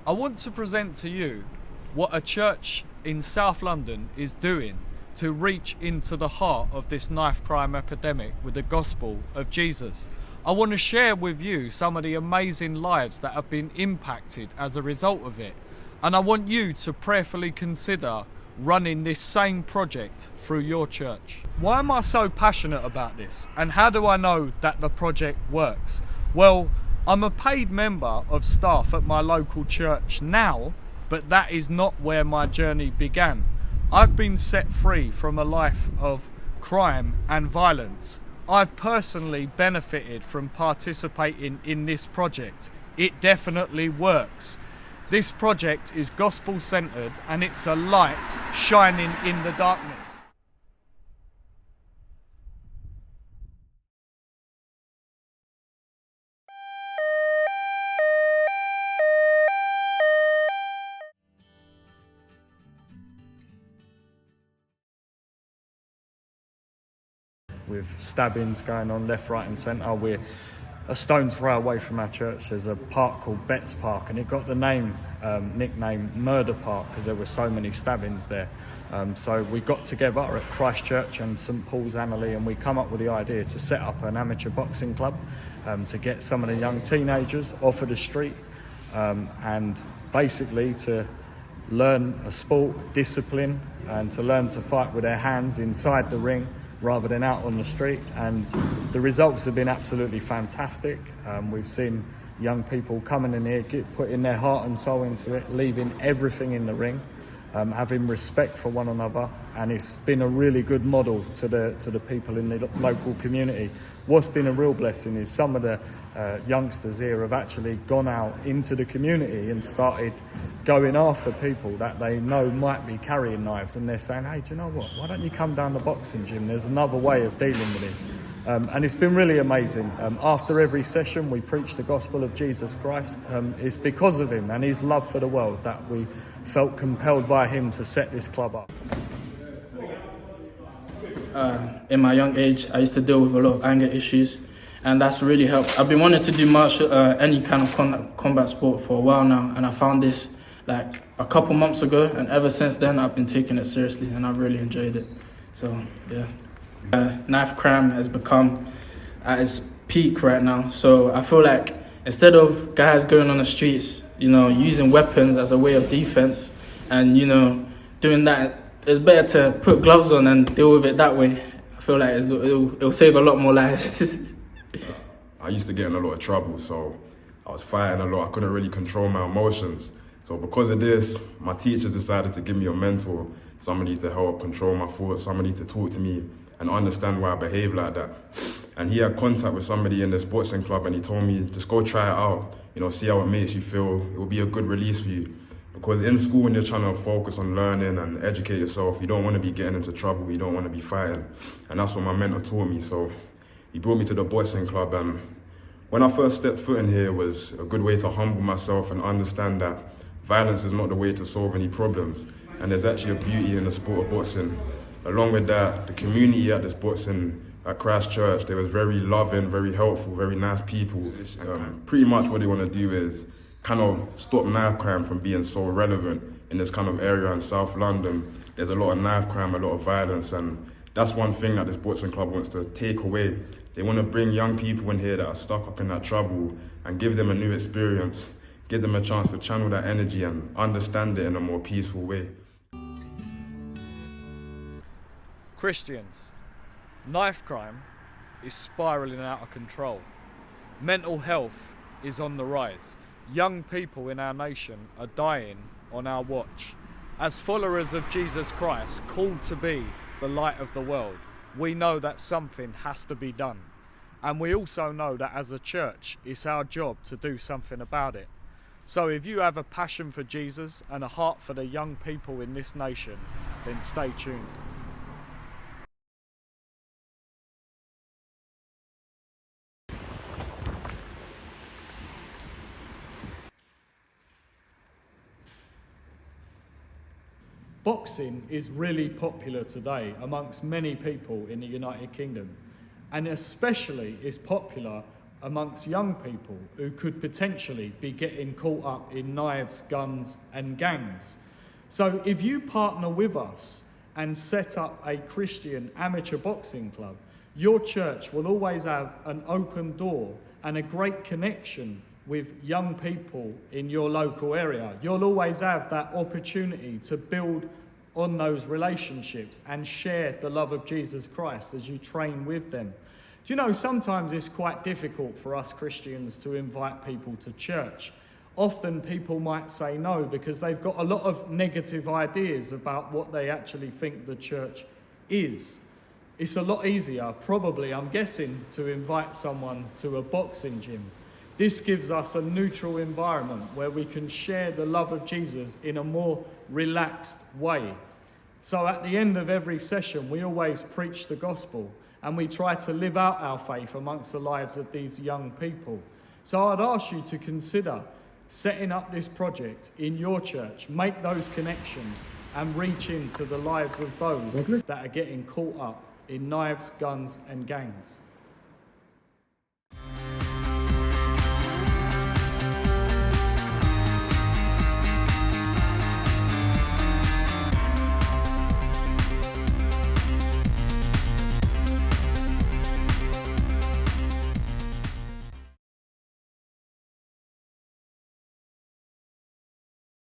I want to present to you what a church in South London is doing to reach into the heart of this knife crime epidemic with the gospel of Jesus. I want to share with you some of the amazing lives that have been impacted as a result of it. And I want you to prayerfully consider running this same project through your church. Why am I so passionate about this? And how do I know that the project works? Well, I'm a paid member of staff at my local church now, but that is not where my journey began. I've been set free from a life of crime and violence. I've personally benefited from participating in this project. It definitely works. This project is gospel-centered and it's a light shining in the darkness. With stabbings going on left, right and centre. We're a stone's throw away from our church. There's a park called Betts Park, and it got the nickname Murder Park because there were so many stabbings there. So we got together at Christ Church and St Paul's Annerley, and we come up with the idea to set up an amateur boxing club to get some of the young teenagers off of the street and basically to learn a sport, discipline, and to learn to fight with their hands inside the ring rather than out on the street. And the results have been absolutely fantastic. We've seen young people coming in here, putting their heart and soul into it, leaving everything in the ring, having respect for one another, and it's been a really good model to the people in the local community. What's been a real blessing is some of the youngsters here have actually gone out into the community and started going after people that they know might be carrying knives, and they're saying, hey, do you know what, why don't you come down the boxing gym? There's another way of dealing with this. And it's been really amazing. After every session we preach the gospel of Jesus Christ. It's because of him and his love for the world that we felt compelled by him to set this club up. In my young age, I used to deal with a lot of anger issues, and that's really helped. I've been wanting to do any kind of combat sport for a while now, and I found this like a couple months ago, and ever since then I've been taking it seriously and I've really enjoyed it. So yeah, knife crime has become at its peak right now, so I feel like instead of guys going on the streets, using weapons as a way of defense and doing that, it's better to put gloves on and deal with it that way. I feel like it'll save a lot more lives. I used to get in a lot of trouble, so I was fighting a lot. I couldn't really control my emotions. So because of this, my teachers decided to give me a mentor, somebody to help control my thoughts, somebody to talk to me and understand why I behave like that. And he had contact with somebody in this boxing club, and he told me, just go try it out, see how it makes you feel. It will be a good release for you. Because in school, when you're trying to focus on learning and educate yourself, you don't want to be getting into trouble, you don't want to be fighting. And that's what my mentor taught me. So he brought me to the boxing club, and when I first stepped foot in here, it was a good way to humble myself and understand that violence is not the way to solve any problems. And there's actually a beauty in the sport of boxing. Along with that, the community at this boxing at Christ Church, they was very loving, very helpful, very nice people. Pretty much what they want to do is kind of stop knife crime from being so relevant in this kind of area in South London. There's a lot of knife crime, a lot of violence, and that's one thing that this boxing club wants to take away. They want to bring young people in here that are stuck up in that trouble and give them a new experience, give them a chance to channel that energy and understand it in a more peaceful way. Christians, knife crime is spiralling out of control. Mental health is on the rise. Young people in our nation are dying on our watch. As followers of Jesus Christ, called to be the light of the world, we know that something has to be done. And we also know that as a church, it's our job to do something about it. So if you have a passion for Jesus and a heart for the young people in this nation, then stay tuned. Boxing is really popular today amongst many people in the United Kingdom, and especially is popular amongst young people who could potentially be getting caught up in knives, guns and gangs. So if you partner with us and set up a Christian amateur boxing club, your church will always have an open door and a great connection with young people in your local area. You'll always have that opportunity to build on those relationships and share the love of Jesus Christ as you train with them. Do you know, sometimes it's quite difficult for us Christians to invite people to church. Often people might say no because they've got a lot of negative ideas about what they actually think the church is. It's a lot easier, probably, I'm guessing, to invite someone to a boxing gym. This gives us a neutral environment where we can share the love of Jesus in a more relaxed way. So at the end of every session, we always preach the gospel and we try to live out our faith amongst the lives of these young people. So I'd ask you to consider setting up this project in your church, make those connections and reach into the lives of those that are getting caught up in knives, guns and gangs.